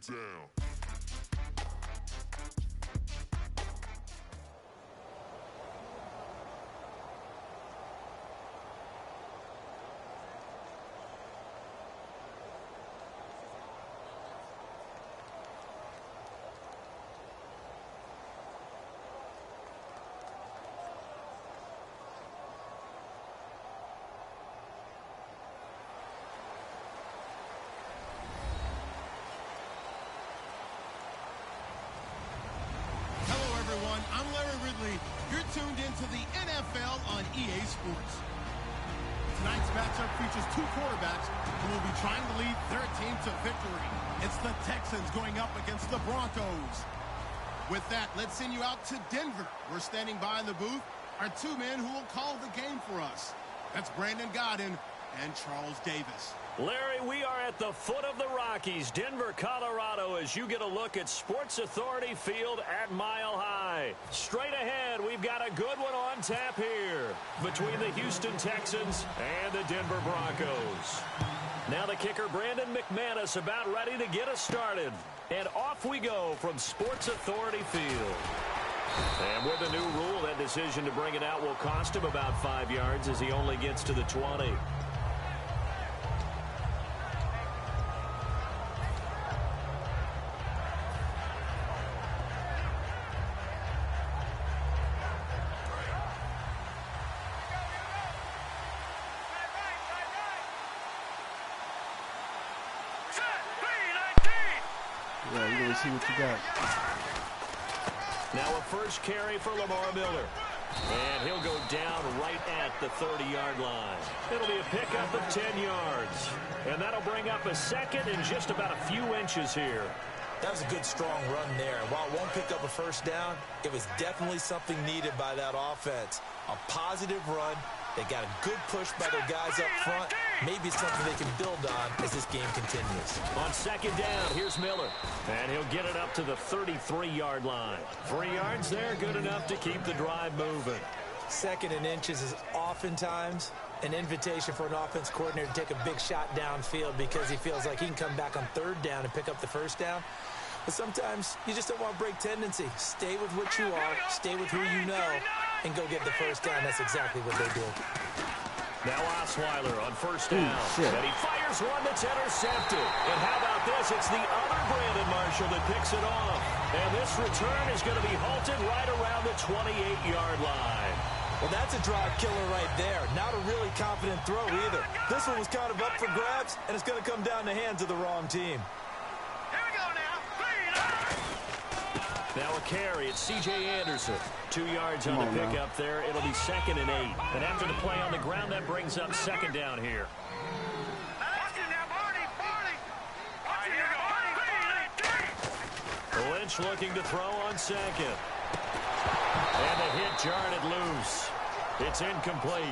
it down. I'm Larry Ridley. You're tuned into the NFL on EA Sports. Tonight's matchup features two quarterbacks who will be trying to lead their team to victory. It's the Texans going up against the Broncos. With that, let's send you out to Denver. We're standing by in the booth are two men who will call the game for us. That's Brandon Godden and Charles Davis. Larry, we are at the foot of the Rockies, Denver, Colorado, as you get a look at Sports Authority Field at Mile High. Straight ahead, we've got a good one on tap here between the Houston Texans and the Denver Broncos. Now the kicker, Brandon McManus, about ready to get us started. And off we go from Sports Authority Field. And with the new rule, that decision to bring it out will cost him about 5 yards as he only gets to the 20. Yeah, you're going to see what you got. Now a first carry for Lamar Miller. And he'll go down right at the 30-yard line. It'll be a pickup of 10 yards. And that'll bring up a second in just about a few inches here. That was a good, strong run there. While it won't pick up a first down, it was definitely something needed by that offense. A positive run. They got a good push by their guys up front. Maybe it's something they can build on as this game continues. On second down, here's Miller. And he'll get it up to the 33-yard line. 3 yards there, good enough to keep the drive moving. Second and inches is oftentimes an invitation for an offense coordinator to take a big shot downfield because he feels like he can come back on third down and pick up the first down. But sometimes you just don't want to break tendency. Stay with what you are, stay with who you know, and go get the first down. That's exactly what they did. Now Osweiler on first down. And he fires one that's intercepted. And how about this? It's the other Brandon Marshall that picks it off. And this return is going to be halted right around the 28-yard line. Well, that's a drive killer right there. Not a really confident throw either. This one was kind of up for grabs, and it's going to come down the hands of the wrong team. Now a carry, it's C.J. Anderson. 2 yards on the pickup there. It'll be 2nd and 8. And after the play on the ground, that brings up second down here. Lynch looking to throw on second. And the hit jarred it loose. It's incomplete.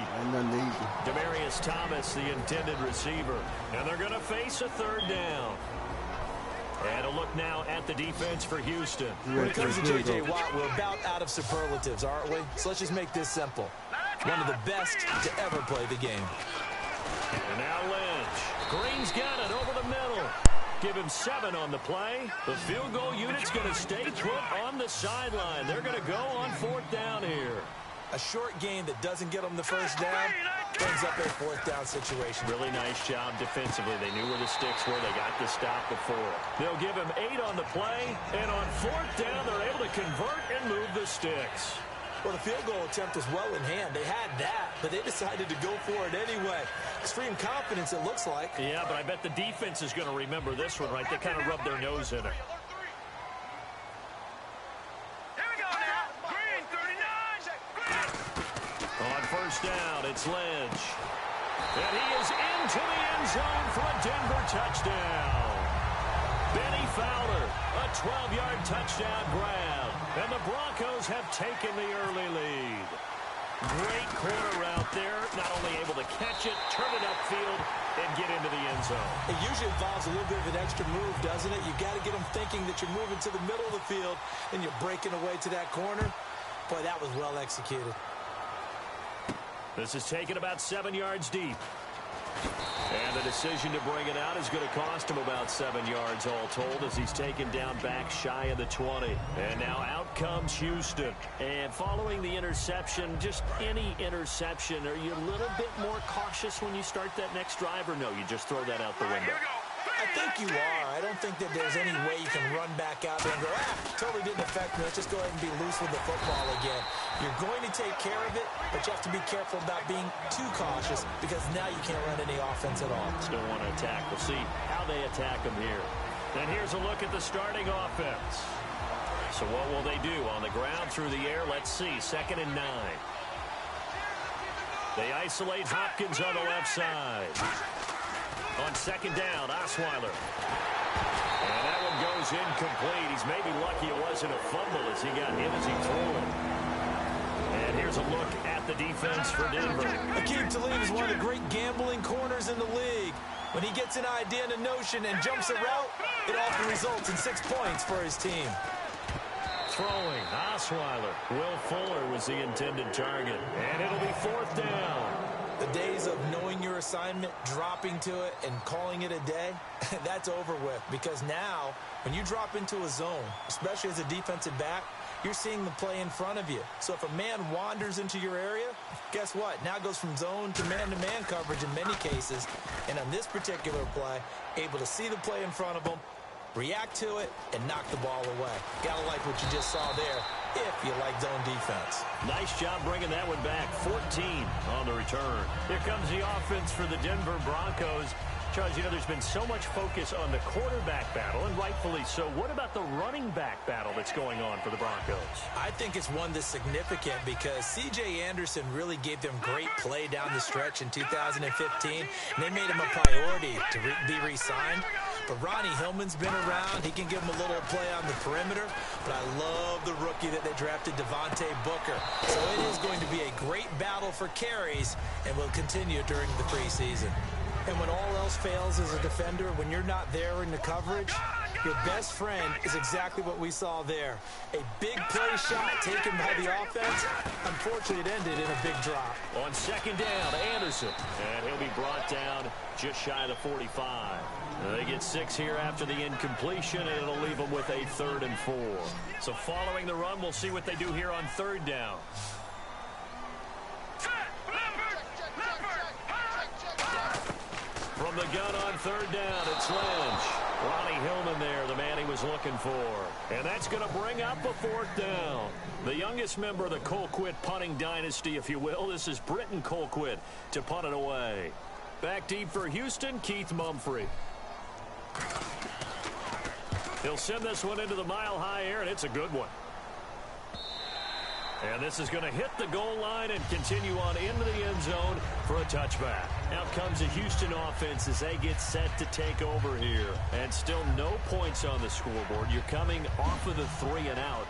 Demaryius Thomas, the intended receiver. And they're going to face a third down. And a look now at the defense for Houston. When it comes to J.J. Watt, we're about out of superlatives, aren't we? So let's just make this simple. One of the best to ever play the game. And now Lynch. Green's got it over the middle. Give him 7 on the play. The field goal unit's going to stay put on the sideline. They're going to go on 4th down here. A short game that doesn't get them the first down brings up a 4th down situation. Really nice job defensively. They knew where the sticks were. They got the stop before. They'll give him 8 on the play. And on 4th down, they're able to convert and move the sticks. Well, the field goal attempt was well in hand. They had that, but they decided to go for it anyway. Extreme confidence, it looks like. Yeah, but I bet the defense is going to remember this one, right? They kind of rubbed their nose in it. On first down, it's Lynch. And he is into the end zone for a Denver touchdown. Benny Fowler, a 12-yard touchdown grab. And the Broncos have taken the early lead. Great corner route there. Not only able to catch it, turn it upfield, and get into the end zone. It usually involves a little bit of an extra move, doesn't it? You got to get them thinking that you're moving to the middle of the field and you're breaking away to that corner. Boy, that was well executed. This is taken about 7 yards deep. And the decision to bring it out is going to cost him about 7 yards all told as he's taken down back shy of the 20. And now out comes Houston. And following the interception, just any interception, are you a little bit more cautious when you start that next drive, or no, you just throw that out the window? I think you are. I don't think that there's any way you can run back out there and go, totally didn't affect me. Let's just go ahead and be loose with the football again. You're going to take care of it, but you have to be careful about being too cautious because now you can't run any offense at all. Still want to attack. We'll see how they attack them here. And here's a look at the starting offense. So what will they do on the ground through the air? Let's see. 2nd and 9. They isolate Hopkins on the left side. On 2nd down, Osweiler. And that one goes incomplete. He's maybe lucky it wasn't a fumble as he got hit as he threw it. And here's a look at the defense for Denver. Aqib Talib is one of the great gambling corners in the league. When he gets an idea and a notion and jumps a route, it often results in 6 points for his team. Throwing, Osweiler. Will Fuller was the intended target. And it'll be 4th down. The days of knowing your assignment, dropping to it, and calling it a day, that's over with. Because now, when you drop into a zone, especially as a defensive back, you're seeing the play in front of you. So if a man wanders into your area, guess what? Now it goes from zone to man-to-man coverage in many cases. And on this particular play, able to see the play in front of him, react to it, and knock the ball away. Gotta like what you just saw there, if you like zone defense. Nice job bringing that one back. 14 on the return. Here comes the offense for the Denver Broncos. Charles, you know, there's been so much focus on the quarterback battle, and rightfully so. What about the running back battle that's going on for the Broncos? I think it's one that's significant because C.J. Anderson really gave them great play down the stretch in 2015, and they made him a priority to be re-signed. But Ronnie Hillman's been around. He can give him a little play on the perimeter. But I love the rookie that they drafted, Devontae Booker. So it is going to be a great battle for carries and will continue during the preseason. And when all else fails as a defender, when you're not there in the coverage, your best friend is exactly what we saw there. A big play shot taken by the offense. Unfortunately, it ended in a big drop. On 2nd down, Anderson. And he'll be brought down just shy of the 45. They get 6 here after the incompletion, and it'll leave them with a 3rd and 4. So following the run, we'll see what they do here on 3rd down. From the gun on 3rd down, it's Lynch. Ronnie Hillman there, the man he was looking for. And that's going to bring up a 4th down. The youngest member of the Colquitt punting dynasty, if you will. This is Britton Colquitt to punt it away. Back deep for Houston, Keith Mumphrey. He'll send this one into the mile-high air, and it's a good one. And this is going to hit the goal line and continue on into the end zone for a touchback. Out comes the Houston offense as they get set to take over here. And still no points on the scoreboard. You're coming off of the 3 and out.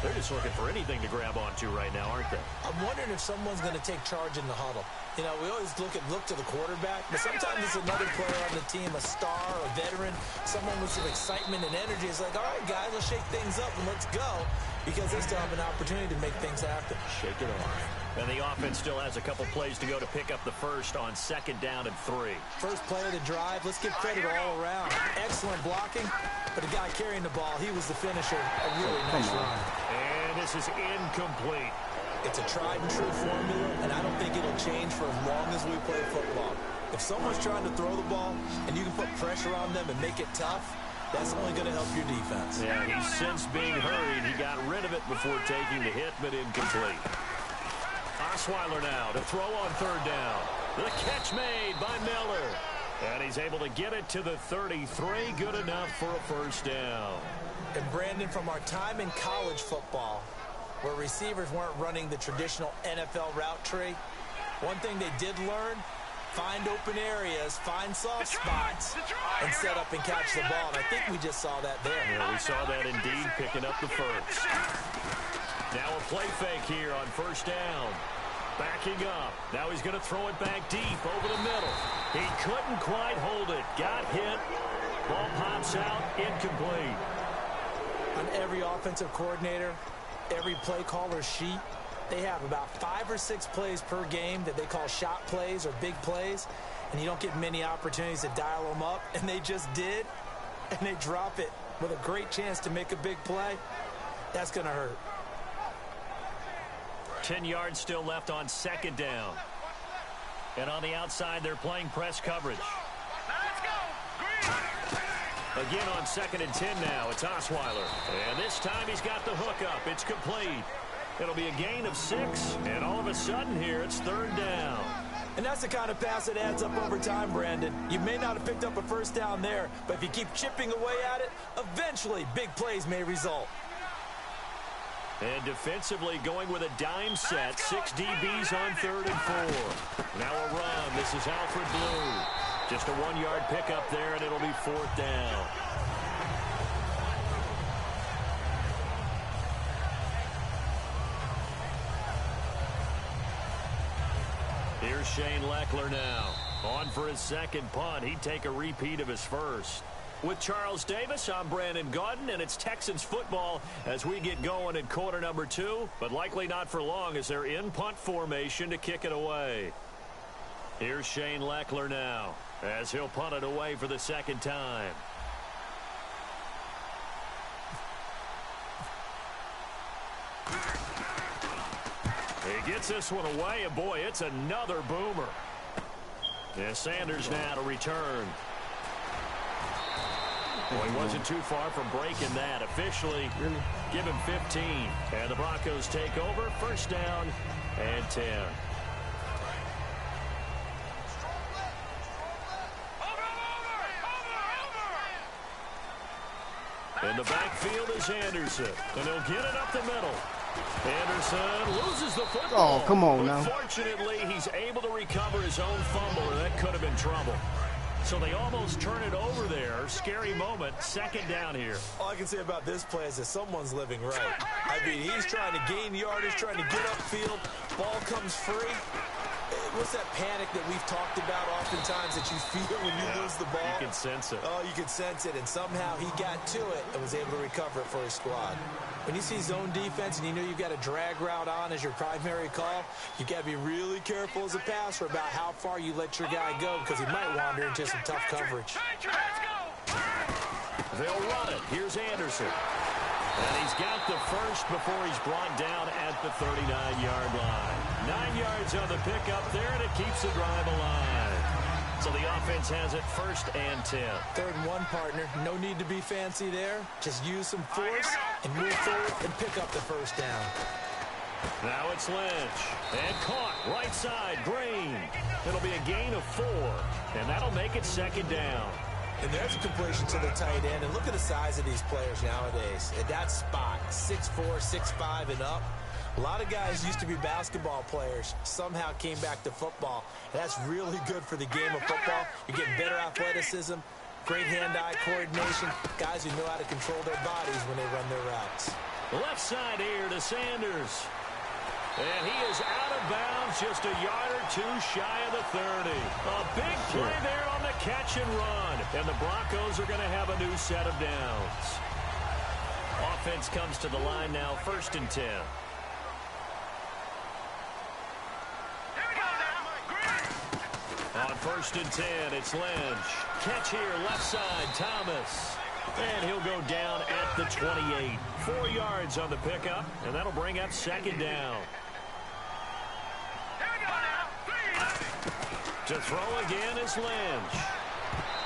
They're just looking for anything to grab onto right now, aren't they? I'm wondering if someone's going to take charge in the huddle. You know, we always look to the quarterback, but sometimes it's another player on the team, a star, a veteran, someone with some excitement and energy. It's like, all right, guys, let's shake things up and let's go, because they still have an opportunity to make things happen. Shake it off. And the offense still has a couple plays to go to pick up the first on 2nd down and 3. First play of the drive. Let's give credit all around. Excellent blocking, but the guy carrying the ball, he was the finisher. A really nice run. And this is incomplete. It's a tried and true formula, and I don't think it'll change for as long as we play football. If someone's trying to throw the ball and you can put pressure on them and make it tough, that's only going to help your defense. Yeah, he's since being hurried. He got rid of it before taking the hit, but incomplete. Osweiler now to throw on 3rd down. The catch made by Miller. And he's able to get it to the 33. Good enough for a 1st down. And Brandon, from our time in college football, where receivers weren't running the traditional NFL route tree, one thing they did learn, find open areas, find soft spots, and set up and catch the ball. And I think we just saw that there. Yeah, we saw that indeed, picking up the first. Now a play fake here on 1st down. Backing up. Now he's going to throw it back deep over the middle. He couldn't quite hold it. Got hit. Ball pops out. Incomplete. On every offensive coordinator, every play caller's sheet, they have about 5 or 6 plays per game that they call shot plays or big plays. and you don't get many opportunities to dial them up, and they just did, and they drop it with a great chance to make a big play, that's going to hurt. 10 yards still left on second down. And on the outside, they're playing press coverage. Again on 2nd and 10 now. It's Osweiler. And this time he's got the hook up. It's complete. It'll be a gain of 6. And all of a sudden here, it's 3rd down. And that's the kind of pass that adds up over time, Brandon. You may not have picked up a first down there, but if you keep chipping away at it, eventually big plays may result. And defensively going with a dime set. 6 DBs on 3rd and 4. Now a run. This is Alfred Blue. Just a 1-yard pickup there, and it'll be 4th down. Here's Shane Leckler now. On for his second punt. He'd take a repeat of his first. With Charles Davis, I'm Brandon Gaudin, and it's Texans football as we get going in quarter number 2, but likely not for long as they're in punt formation to kick it away. Here's Shane Leckler now as he'll punt it away for the second time. He gets this one away, and boy, it's another boomer. And Sanders now to return. Well, he wasn't too far from breaking that. Officially, give him 15. And the Broncos take over. 1st down and 10. In the backfield is Anderson. And he'll get it up the middle. Anderson loses the football. Oh, come on now. Fortunately, he's able to recover his own fumble, or that could have been trouble. So they almost turn it over there. Scary moment. 2nd down here. All I can say about this play is that someone's living right. I mean, he's trying to gain yardage, trying to get upfield. Ball comes free. What's that panic that we've talked about oftentimes that you feel when you lose the ball? You can sense it. Oh, you can sense it. And somehow he got to it and was able to recover it for his squad. When you see zone defense and you know you've got a drag route on as your primary call, you got to be really careful as a passer about how far you let your guy go because he might wander into some tough coverage. They'll run it. Here's Anderson. And he's got the first before he's brought down at the 39-yard line. 9 yards on the pickup there, and it keeps the drive alive. So the offense has it 1st and 10. 3rd and 1, partner. No need to be fancy there. Just use some force and move forward and pick up the 1st down. Now it's Lynch. And caught right side, Green. It'll be a gain of 4, and that'll make it 2nd down. And there's a completion to the tight end. And look at the size of these players nowadays. At that spot, 6'4", 6'5", and up. A lot of guys used to be basketball players, somehow came back to football. And that's really good for the game of football. You're getting better athleticism, great hand-eye coordination, guys who know how to control their bodies when they run their routes. Left side here to Sanders. And he is out of bounds, just a yard or 2 shy of the 30. A big play there on the catch and run. And the Broncos are going to have a new set of downs. Offense comes to the line now, 1st and 10. On 1st and 10, it's Lynch. Catch here, left side, Thomas. And he'll go down at the 28. 4 yards on the pickup, and that'll bring up 2nd down. To throw again is Lynch.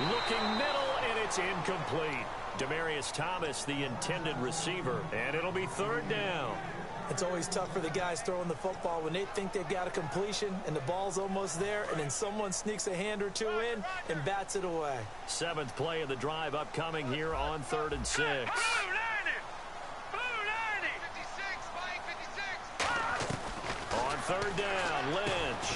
Looking middle, and it's incomplete. Demaryius Thomas, the intended receiver, and it'll be 3rd down. It's always tough for the guys throwing the football when they think they've got a completion and the ball's almost there, and then someone sneaks a hand or 2 in and bats it away. 7th play of the drive upcoming here on 3rd and 6. On 3rd down, Lynch.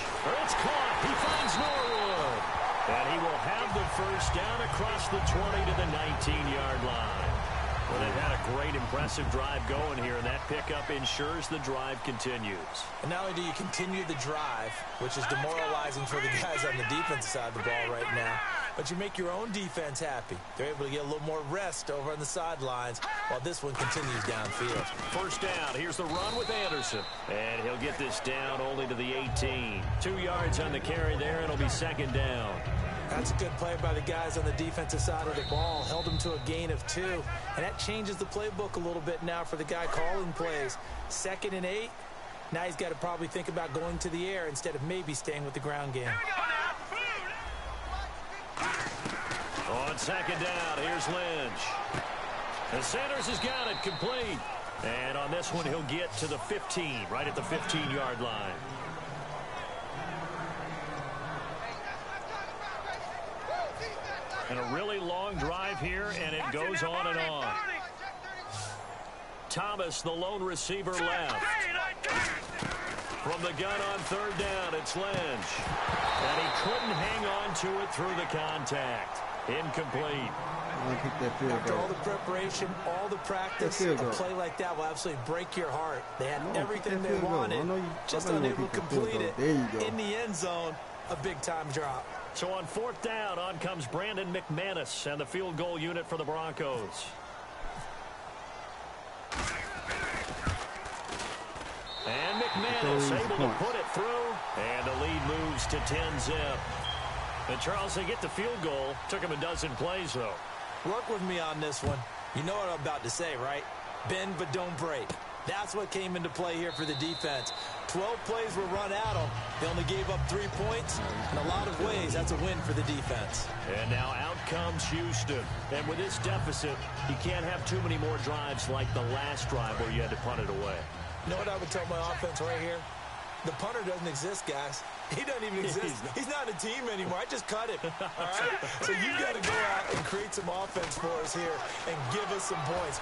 It's caught. He finds Norwood. And he will have the 1st down across the 20 to the 19-yard line. Well, they've had a great, impressive drive going here, and that pickup ensures the drive continues. And not only do you continue the drive, which is demoralizing for the guys on the defensive side of the ball right now, but you make your own defense happy. They're able to get a little more rest over on the sidelines while this one continues downfield. First down. Here's the run with Anderson. And he'll get this down only to the 18. 2 yards on the carry there. It'll be second down. That's a good play by the guys on the defensive side of the ball. Held them to a gain of 2. And that changes the playbook a little bit now for the guy calling plays. 2nd and 8. Now he's got to probably think about going to the air instead of maybe staying with the ground game. On second down, here's Lynch. And Sanders has got it complete. And on this one, he'll get to the 15, right at the 15-yard line. And a really long drive here, and it goes on and on. Thomas, the lone receiver, left. From the gun on third down, it's Lynch. And he couldn't hang on to it through the contact. Incomplete. After all the preparation, all the practice, a play like that will absolutely break your heart. They had everything they wanted, just unable to complete it. In the end zone, a big-time drop. So on fourth down, on comes Brandon McManus and the field goal unit for the Broncos. And McManus able to put it through, and the lead moves to 10-zip. And Charles, they get the field goal. Took him a dozen plays, though. Work with me on this one. You know what I'm about to say, right? Bend but don't break. That's what came into play here for the defense. 12 plays were run at them. They only gave up 3 points. In a lot of ways, that's a win for the defense. And now out comes Houston. And with this deficit, you can't have too many more drives like the last drive where you had to punt it away. You know what I would tell my offense right here? The punter doesn't exist, guys. He doesn't even exist. He's not a team anymore. I just cut him. All right? So you got to go out and create some offense for us here and give us some points.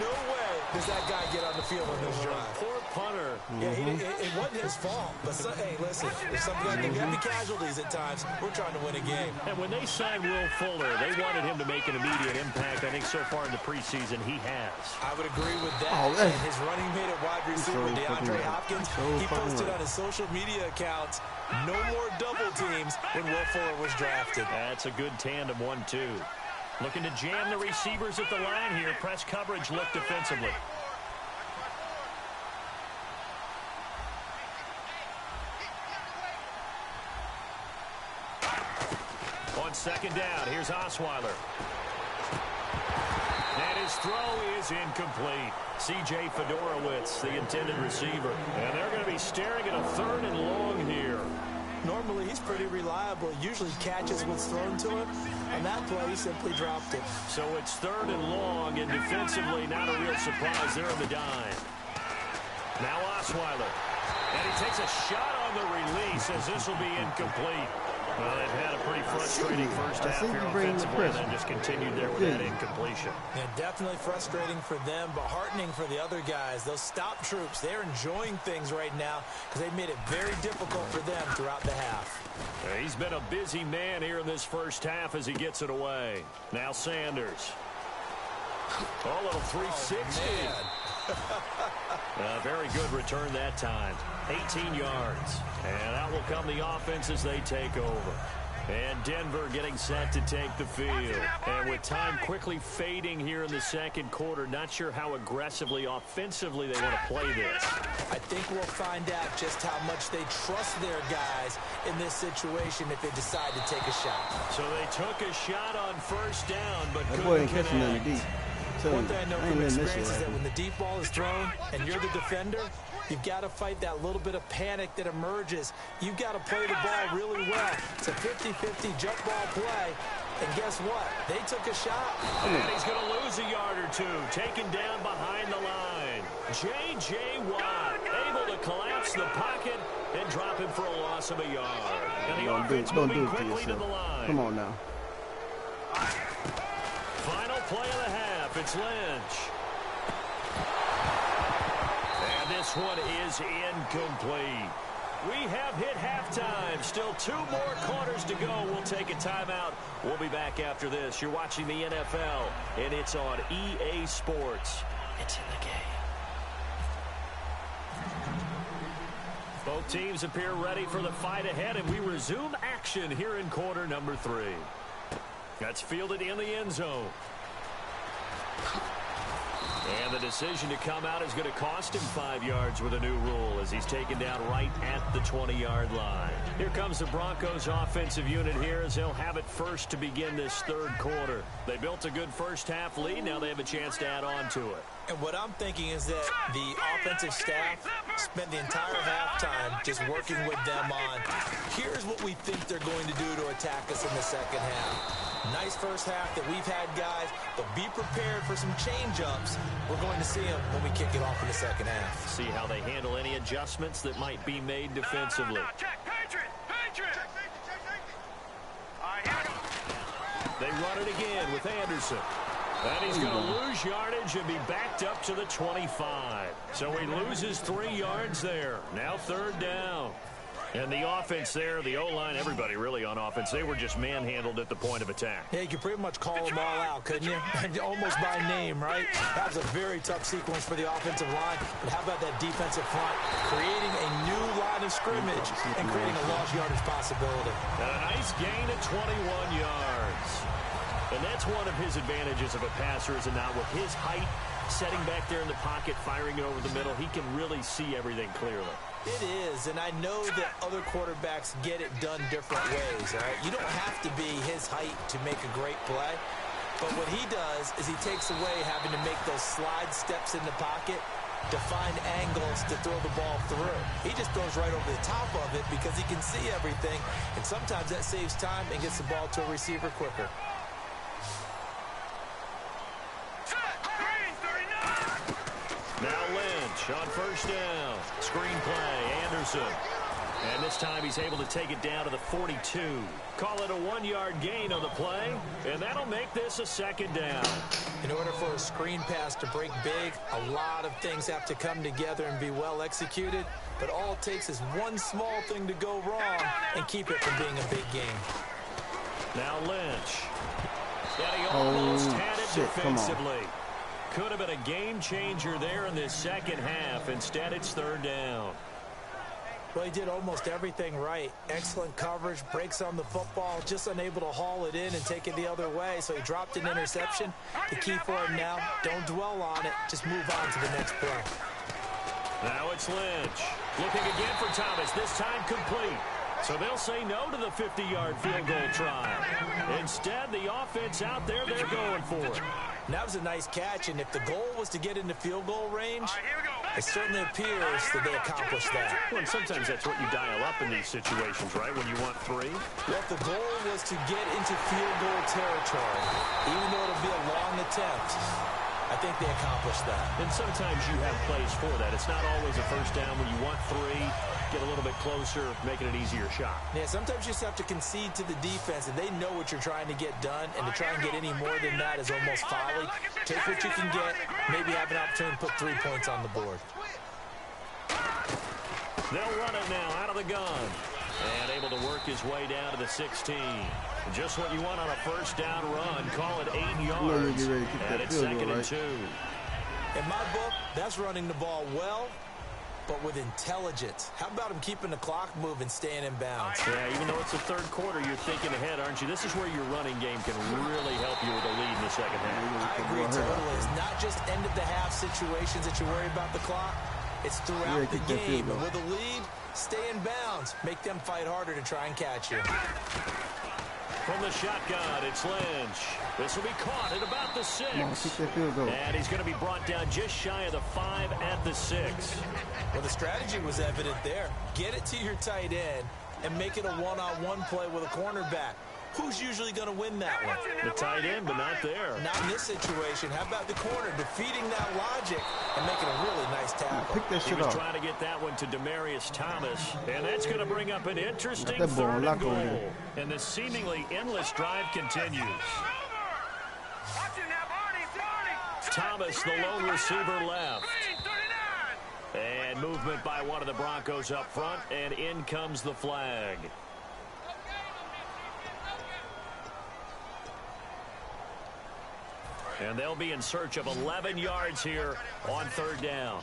No way does that guy get on the field on this drive. Poor punter. Yeah, it wasn't his fault. But, hey, listen, if something like that, we have the casualties at times. We're trying to win a game. And when they signed Will Fuller, they wanted him to make an immediate impact. I think so far in the preseason he has. I would agree with that. And his running mate at wide receiver, DeAndre Hopkins, he posted on his social media accounts, no more double teams when Will Fuller was drafted. That's a good tandem, 1-2. Looking to jam the receivers at the line here. Press coverage look defensively. On second down, here's Osweiler. And his throw is incomplete. C.J. Fedorowicz, the intended receiver. And they're going to be staring at a 3rd and long here. Normally, he's pretty reliable. Usually catches what's thrown to him. On that play, he simply dropped it. So it's 3rd and long, and defensively, not a real surprise there in the dime. Now Osweiler. And he takes a shot on the release as this will be incomplete. Well, they've had a pretty frustrating first half here offensively, and then just continued there with that incompletion. Yeah, definitely frustrating for them, but heartening for the other guys. Those stop troops, they're enjoying things right now because they've made it very difficult for them throughout the half. He's been a busy man here in this first half as he gets it away. Now Sanders. Oh, a little 360. Very good return that time. 18 yards. And out will come the offense as they take over. And Denver getting set to take the field. And with time quickly fading here in the second quarter, not sure how aggressively, offensively they want to play this. I think we'll find out just how much they trust their guys in this situation if they decide to take a shot. So they took a shot on first down, but that boy couldn't ain't catching nothing connect. deep. One thing I know from experience is that when the deep ball is thrown and you're the defender, you've got to fight that little bit of panic that emerges. You've got to play the ball really well. It's a 50-50 jump ball play. And guess what? They took a shot. And he's going to lose a yard or two. Taken down behind the line. J.J. Watt able to collapse the pocket and drop him for a loss of a yard. And the offense moving quickly to the line. Come on now. Final play of the half. It's Lynch. And this one is incomplete. We have hit halftime. Still 2 more quarters to go. We'll take a timeout. We'll be back after this. You're watching the NFL, and it's on EA Sports. It's in the game. Both teams appear ready for the fight ahead, and we resume action here in quarter number 3. That's fielded in the end zone. And the decision to come out is going to cost him 5 yards with a new rule as he's taken down right at the 20-yard line. Here comes the Broncos offensive unit here as they'll have it first to begin this third quarter. They built a good first-half lead. Now they have a chance to add on to it. And what I'm thinking is that the offensive staff spent the entire halftime just working with them on, here's what we think they're going to do to attack us in the second half. Nice first half that we've had, guys, but be prepared for some change-ups. We're going to see them when we kick it off in the second half. See how they handle any adjustments that might be made defensively. They run it again with Anderson. And he's going to lose yardage and be backed up to the 25. So he loses 3 yards there. Now third down. And the offense there, the O-line, everybody really on offense, they were just manhandled at the point of attack. Yeah, you could pretty much call them all out, couldn't you? Almost by name, right? That was a very tough sequence for the offensive line. But how about that defensive front creating a new line of scrimmage and creating a lost yardage possibility? And a nice gain of 21 yards. And that's one of his advantages of a passer, is it not? With his height, setting back there in the pocket, firing it over the middle, he can really see everything clearly. It is, and I know that other quarterbacks get it done different ways, all right? You don't have to be his height to make a great play, but what he does is he takes away having to make those slide steps in the pocket to find angles to throw the ball through. He just throws right over the top of it because he can see everything, and sometimes that saves time and gets the ball to a receiver quicker. Now Lynch on first down. Screen play, Anderson. And this time he's able to take it down to the 42. Call it a 1-yard gain on the play, and that'll make this a second down. In order for a screen pass to break big, a lot of things have to come together and be well executed, but all it takes is one small thing to go wrong and keep it from being a big game. Now Lynch. And he almost had it defensively. Could have been a game changer there in this second half. Instead, it's third down. Well, he did almost everything right. Excellent coverage, breaks on the football, just unable to haul it in and take it the other way. So he dropped an interception. The key for him now, don't dwell on it. Just move on to the next play. Now it's Lynch. Looking again for Thomas, this time complete. So they'll say no to the 50-yard field goal try. Instead, the offense out there, they're going for it. And that was a nice catch, and if the goal was to get into field goal range, it certainly appears that they accomplished that. Well, and sometimes that's what you dial up in these situations, right, when you want 3? Well, if the goal was to get into field goal territory, even though it'll be a long attempt, I think they accomplished that. And sometimes you have plays for that. It's not always a first down when you want 3. Get a little bit closer, making an easier shot. Yeah, sometimes you just have to concede to the defense, and they know what you're trying to get done, and to try and get any more than that is almost folly. Take what you can get, maybe have an opportunity to put 3 points on the board. They'll run it now out of the gun. And able to work his way down to the 16. Just what you want on a first down run. Call it 8 yards. And it's second and 2. In my book, that's running the ball well, but with intelligence. How about him keeping the clock moving, staying in bounds? Yeah, even though it's the third quarter, you're thinking ahead, aren't you? This is where your running game can really help you with a lead in the second half. I agree totally. It's not just end-of-the-half situations that you worry about the clock. It's throughout the game. And with a lead, stay in bounds. Make them fight harder to try and catch you. From the shotgun, it's Lynch. This will be caught at about the 6. And he's going to be brought down just shy of the 5 at the 6. Well, the strategy was evident there. Get it to your tight end and make it a one-on-one play with a cornerback. Who's usually going to win that one? The tight end, but not there. Not in this situation. How about the corner defeating that logic and making a really nice tackle? He was trying to get that one to Demaryius Thomas, and that's going to bring up an interesting third and goal. And the seemingly endless drive continues. Thomas, the lone receiver, left. And movement by one of the Broncos up front, and in comes the flag. And they'll be in search of 11 yards here on third down.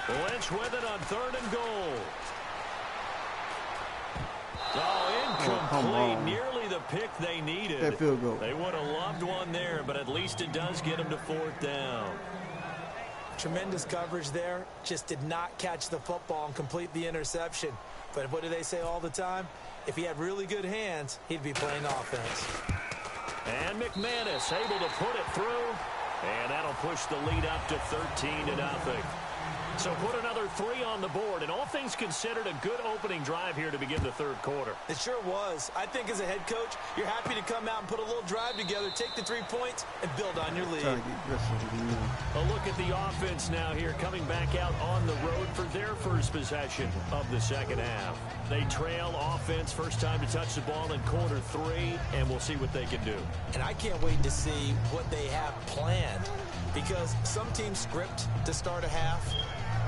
Lynch with it on third and goal. Oh, incomplete. Nearly the pick they needed. That field goal. They would have loved one there, but at least it does get them to fourth down. Tremendous coverage there. Just did not catch the football and complete the interception. But what do they say all the time? If he had really good hands, he'd be playing offense. And McManus able to put it through. And that'll push the lead up to 13-0. So put another 3 on the board, and all things considered, a good opening drive here to begin the third quarter. It sure was. I think as a head coach, you're happy to come out and put a little drive together, take the 3 points, and build on your lead. A look at the offense now here, coming back out on the road for their first possession of the second half. They trail offense, first time to touch the ball in quarter 3, and we'll see what they can do. And I can't wait to see what they have planned, because some teams script to start a half.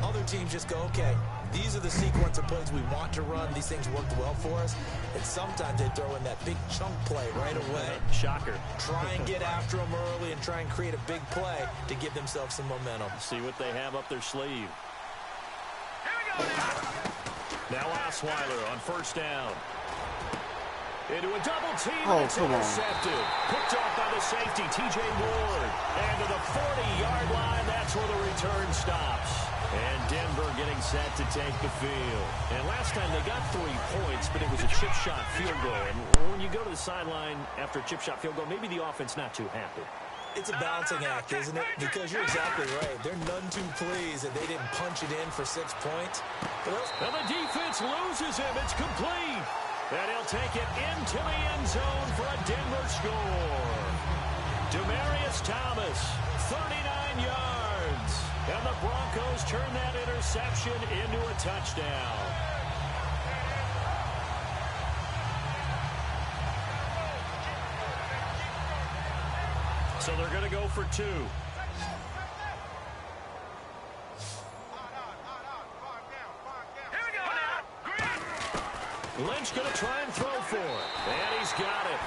Other teams just go, okay, these are the sequence of plays we want to run. These things worked well for us. And sometimes they throw in that big chunk play right away. Shocker. Try and get after them early and try and create a big play to give themselves some momentum. See what they have up their sleeve. Now Osweiler on first down. Into a double team, and it's intercepted. Picked off by the safety, T.J. Ward. And to the 40-yard line, that's where the return stops. And Denver getting set to take the field. And last time they got 3 points, but it was a chip shot field goal. And when you go to the sideline after a chip shot field goal, maybe the offense not too happy. It's a balancing act, isn't it? Because you're exactly right. They're none too pleased that they didn't punch it in for 6 points. And the defense loses him. It's complete. And he'll take it into the end zone for a Denver score. Demaryius Thomas, 39 yards. And the Broncos turn that interception into a touchdown. So they're going to go for 2. Lynch going to try and throw for it. And he's got it.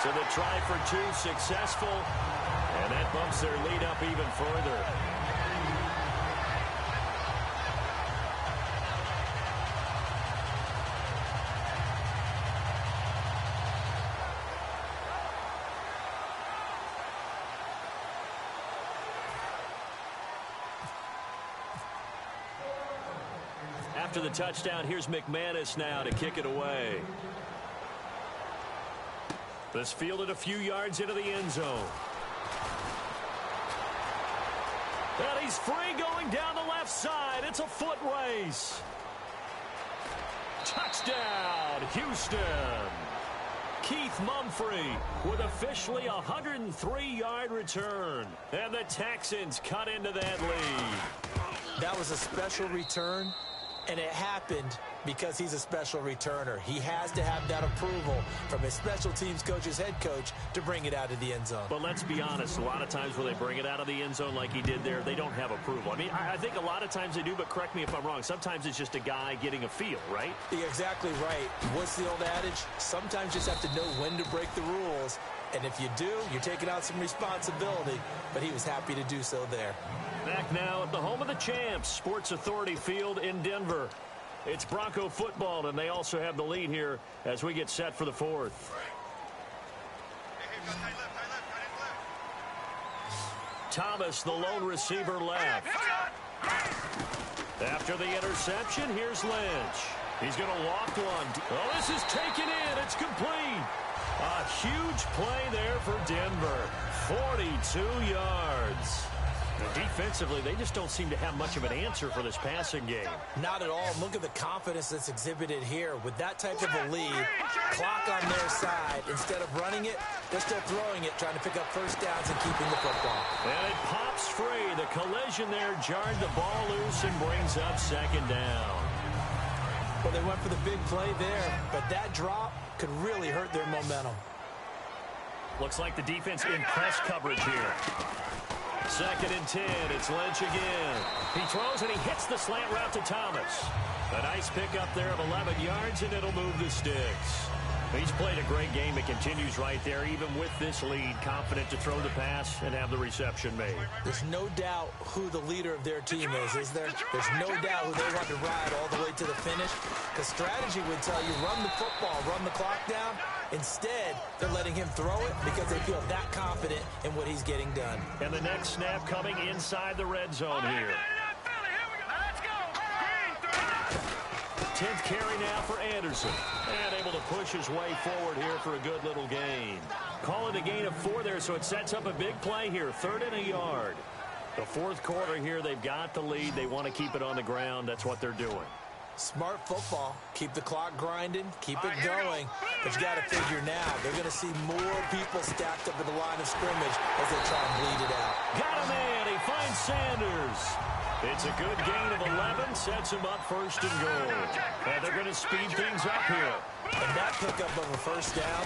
So the try for 2 successful. And that bumps their lead up even further. After the touchdown, here's McManus now to kick it away. This fielded a few yards into the end zone. And he's free going down the left side. It's a foot race. Touchdown, Houston. Keith Mumphrey with officially a 103-yard return. And the Texans cut into that lead. That was a special return. And it happened because he's a special returner. He has to have that approval from his special teams coach's head coach to bring it out of the end zone. But let's be honest, a lot of times when they bring it out of the end zone like he did there, they don't have approval. I mean, I think a lot of times they do, but correct me if I'm wrong. Sometimes it's just a guy getting a feel, right? You're exactly right. What's the old adage? Sometimes you just have to know when to break the rules. And if you do, you're taking out some responsibility. But he was happy to do so there. Back now at the home of the champs, Sports Authority Field in Denver. It's Bronco football, and they also have the lead here as we get set for the fourth. Thomas, the lone receiver, left. After the interception, here's Lynch. He's going to walk one. Oh, this is taken in. It's complete. A huge play there for Denver. 42 yards. Defensively, they just don't seem to have much of an answer for this passing game. Not at all. Look at the confidence that's exhibited here. With that type of a lead, clock on their side. Instead of running it, they're still throwing it, trying to pick up first downs and keeping the football. And it pops free. The collision there jarred the ball loose and brings up second down. Well, they went for the big play there, but that drop could really hurt their momentum. Looks like the defense in press coverage here. 2nd and 10. It's Lynch again. He throws and he hits the slant route to Thomas. A nice pickup there of 11 yards, and it'll move the sticks. He's played a great game. It continues right there, even with this lead. Confident to throw the pass and have the reception made. There's no doubt who the leader of their team is there? There's no doubt who they want to ride all the way to the finish. Because strategy would tell you, run the football, run the clock down. Instead, they're letting him throw it because they feel that confident in what he's getting done. And the next snap coming inside the red zone here. 10th carry now for Anderson. And able to push his way forward here for a good little gain. Call it a gain of 4 there, so it sets up a big play here. 3rd and a yard. The 4th quarter here, they've got the lead. They want to keep it on the ground. That's what they're doing. Smart football. Keep the clock grinding. Keep it going. But you got to figure now, they're going to see more people stacked up at the line of scrimmage as they try and bleed it out. Got him in. He finds Sanders. It's a good gain of 11. Sets him up 1st and goal. And they're going to speed things up here. And that pickup of a 1st down,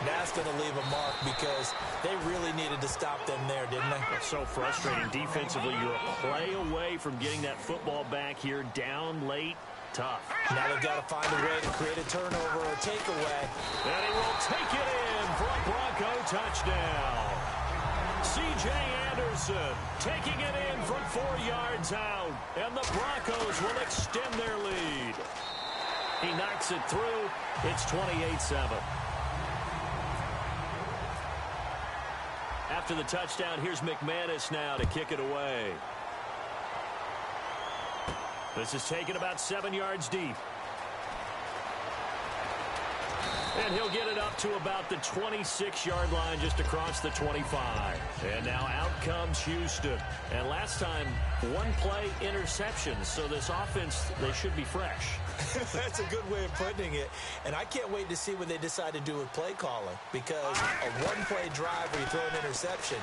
that's going to leave a mark because they really needed to stop them there, didn't they? It's so frustrating. Defensively, you're a play away from getting that football back here. Down late. Tough. Now they've got to find a way to create a turnover or a takeaway. And he will take it in for a Bronco touchdown. C.J. Anderson taking it in from 4 yards out. And the Broncos will extend their lead. He knocks it through. It's 28-7. After the touchdown, here's McManus now to kick it away. This is taken about 7 yards deep. And he'll get it up to about the 26-yard line just across the 25. And now out comes Houston. And last time, 1 play interception. So this offense, they should be fresh. That's a good way of putting it. And I can't wait to see what they decide to do with play calling. Because a 1-play drive where you throw an interception,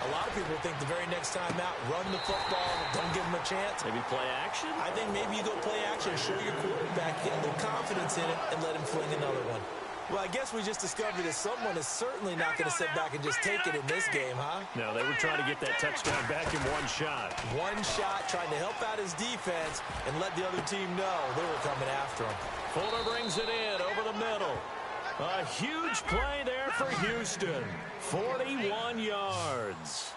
a lot of people think the very next time out, run the football, don't give them a chance. Maybe play action? I think maybe you go play action, show your quarterback, get a little confidence in it, and let him fling another one. Well, I guess we just discovered that someone is certainly not going to sit back and just take it in this game, huh? No, they were trying to get that touchdown back in 1 shot. 1 shot, trying to help out his defense and let the other team know they were coming after him. Fuller brings it in over the middle. A huge play there for Houston. 41 yards.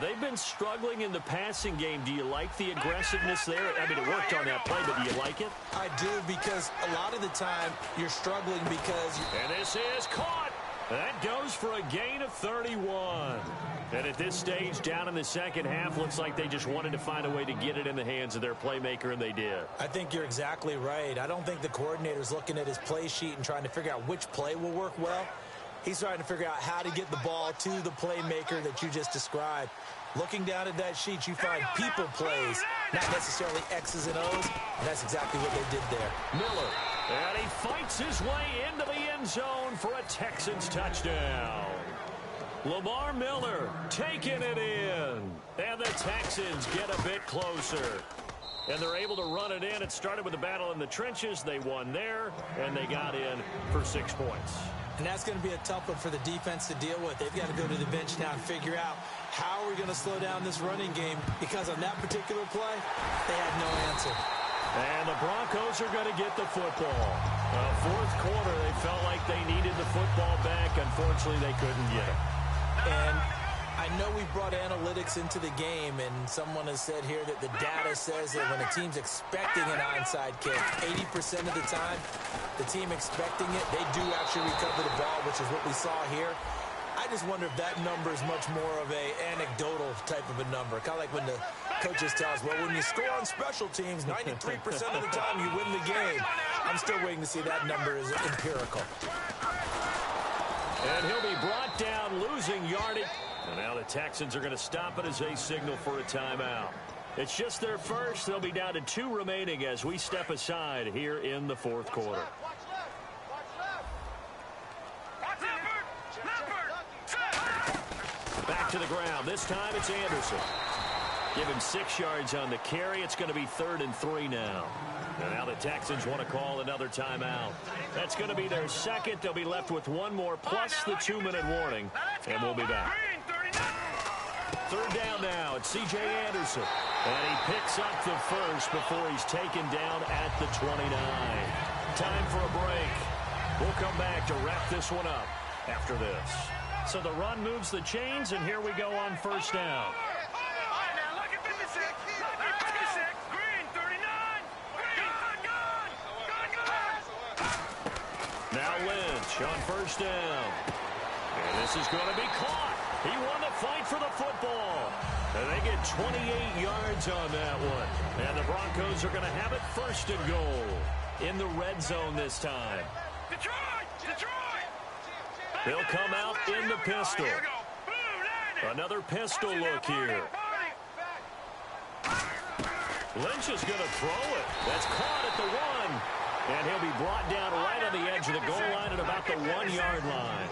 They've been struggling in the passing game. Do you like the aggressiveness there? I mean, it worked on that play, but do you like it? I do, because a lot of the time you're struggling because... And this is caught. That goes for a gain of 31. And at this stage, down in the second half, looks like they just wanted to find a way to get it in the hands of their playmaker, and they did. I think you're exactly right. I don't think the coordinator's looking at his play sheet and trying to figure out which play will work well. He's trying to figure out how to get the ball to the playmaker that you just described. Looking down at that sheet, you find people plays, not necessarily X's and O's, and that's exactly what they did there. Miller, and he fights his way into the end zone for a Texans touchdown. Lamar Miller taking it in, and the Texans get a bit closer. And they're able to run it in. It started with a battle in the trenches. They won there, and they got in for 6 points. And that's going to be a tough one for the defense to deal with. They've got to go to the bench now and figure out how are we going to slow down this running game, because on that particular play, they had no answer. And the Broncos are going to get the football. 4th quarter, they felt like they needed the football back. Unfortunately, they couldn't get it. And I know we brought analytics into the game, and someone has said here that the data says that when a team's expecting an onside kick, 80% of the time, the team expecting it, they do actually recover the ball, which is what we saw here. I just wonder if that number is much more of a anecdotal type of a number. Kind of like when the coaches tell us, well, when you score on special teams, 93% of the time you win the game. I'm still waiting to see that number is empirical. And he'll be brought down, losing yardage. And now the Texans are going to stop it as they signal for a timeout. It's just their first. They'll be down to 2 remaining as we step aside here in the 4th quarter. Back to the ground. This time it's Anderson. Give him 6 yards on the carry. It's going to be 3rd and 3 now. And now the Texans want to call another timeout. That's going to be their second. They'll be left with one more plus the 2-minute warning. And we'll be back. 3rd down now. It's C.J. Anderson. And he picks up the first before he's taken down at the 29. Time for a break. We'll come back to wrap this one up after this. So the run moves the chains, and here we go on 1st down. Now Lynch on 1st down. And this is going to be caught. He won the fight for the football. And they get 28 yards on that one. And the Broncos are going to have it 1st and goal in the red zone this time. They'll come out in the pistol. Another pistol look here. Lynch is going to throw it. That's caught at the 1. And he'll be brought down right on the edge of the goal line at about the 1-yard line.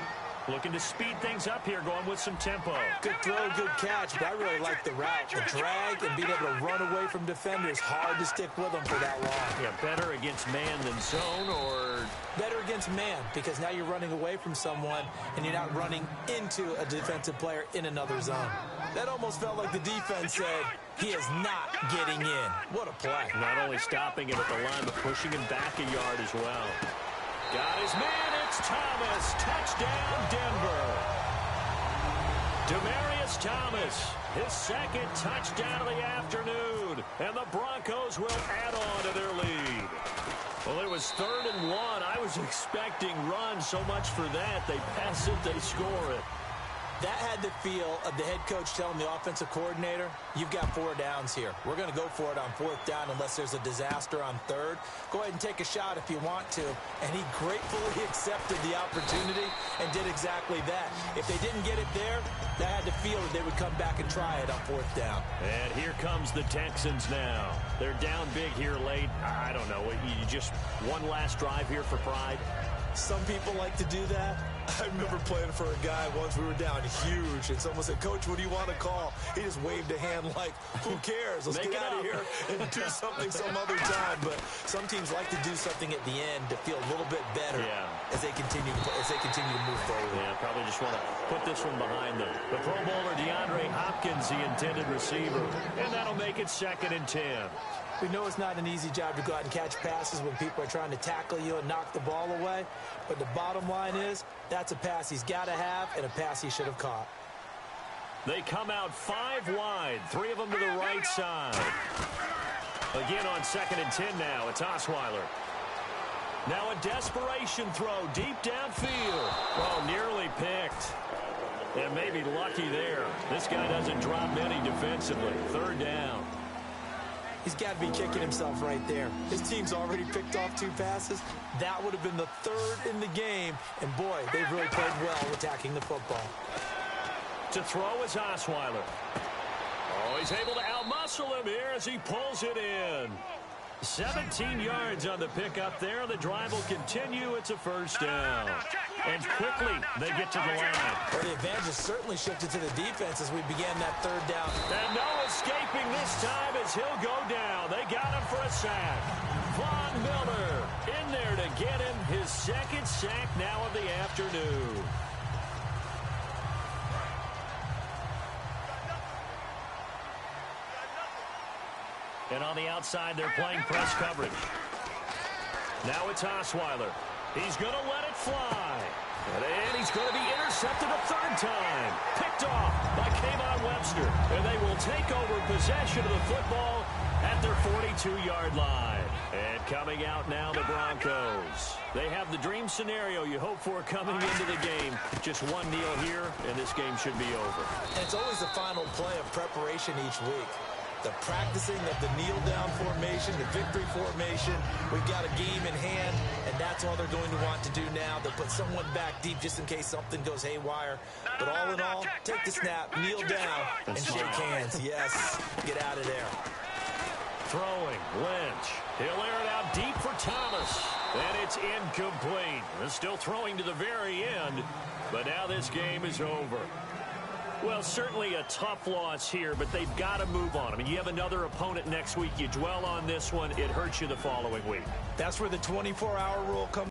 Looking to speed things up here, going with some tempo. Good throw, good catch, but I really like the route. The drag and being able to run away from defenders. Hard to stick with them for that long. Yeah, better against man than zone, or? Better against man, because now you're running away from someone and you're not running into a defensive player in another zone. That almost felt like the defense said, he is not getting in. What a play. Not only stopping him at the line, but pushing him back a yard as well. Got his man, it's Thomas. Touchdown, Denver. Demaryius Thomas, his 2nd touchdown of the afternoon. And the Broncos will add on to their lead. Well, it was 3rd and 1. I was expecting run, so much for that. They pass it, they score it. That had the feel of the head coach telling the offensive coordinator, you've got 4 downs here. We're going to go for it on 4th down unless there's a disaster on 3rd. Go ahead and take a shot if you want to. And he gratefully accepted the opportunity and did exactly that. If they didn't get it there, that had the feel that they would come back and try it on 4th down. And here comes the Texans now. They're down big here late. I don't know. You just one last drive here for pride. Some people like to do that. I remember playing for a guy once. We were down huge, and someone said, Coach, what do you want to call? He just waved a hand like, who cares? Let's get out of here and do something some other time. But some teams like to do something at the end to feel a little bit better as they continue to play, as they continue to move forward. Yeah, probably just want to put this one behind them. The Pro Bowler DeAndre Hopkins, the intended receiver, and that'll make it 2nd and 10. We know it's not an easy job to go out and catch passes when people are trying to tackle you and knock the ball away. But the bottom line is, that's a pass he's got to have and a pass he should have caught. They come out 5 wide, 3 of them to the right side. Again on 2nd and 10 now, it's Osweiler. Now a desperation throw deep downfield. Oh, nearly picked. And maybe lucky there. This guy doesn't drop many defensively. 3rd down. He's got to be kicking himself right there. His team's already picked off 2 passes. That would have been the 3rd in the game. And, boy, they've really played well attacking the football. To throw is Osweiler. Oh, he's able to outmuscle him here as he pulls it in. 17 yards on the pickup there. The drive will continue. It's a 1st down. And quickly, they get to the line. Well, the advantage has certainly shifted to the defense as we began that 3rd down. And no escaping this time as he'll go down. They got him for a sack. Von Miller in there to get him his 2nd sack now of the afternoon. And on the outside, they're playing press coverage. Now it's Osweiler. He's going to let it fly. And he's going to be intercepted a 3rd time. Picked off by Kayvon Webster. And they will take over possession of the football at their 42-yard line. And coming out now, the Broncos. They have the dream scenario you hope for coming into the game. Just one kneel here, and this game should be over. And it's always the final play of preparation each week. The practicing of the kneel-down formation, the victory formation. We've got a game in hand, and that's all they're going to want to do now. They'll put someone back deep just in case something goes haywire. But all in all, take the snap, kneel down, and shake hands. Yes, get out of there. Throwing, Lynch. He'll air it out deep for Thomas. And it's incomplete. They're still throwing to the very end, but now this game is over. Well, certainly a tough loss here, but they've got to move on. I mean, you have another opponent next week. You dwell on this one, it hurts you the following week. That's where the 24-hour rule comes.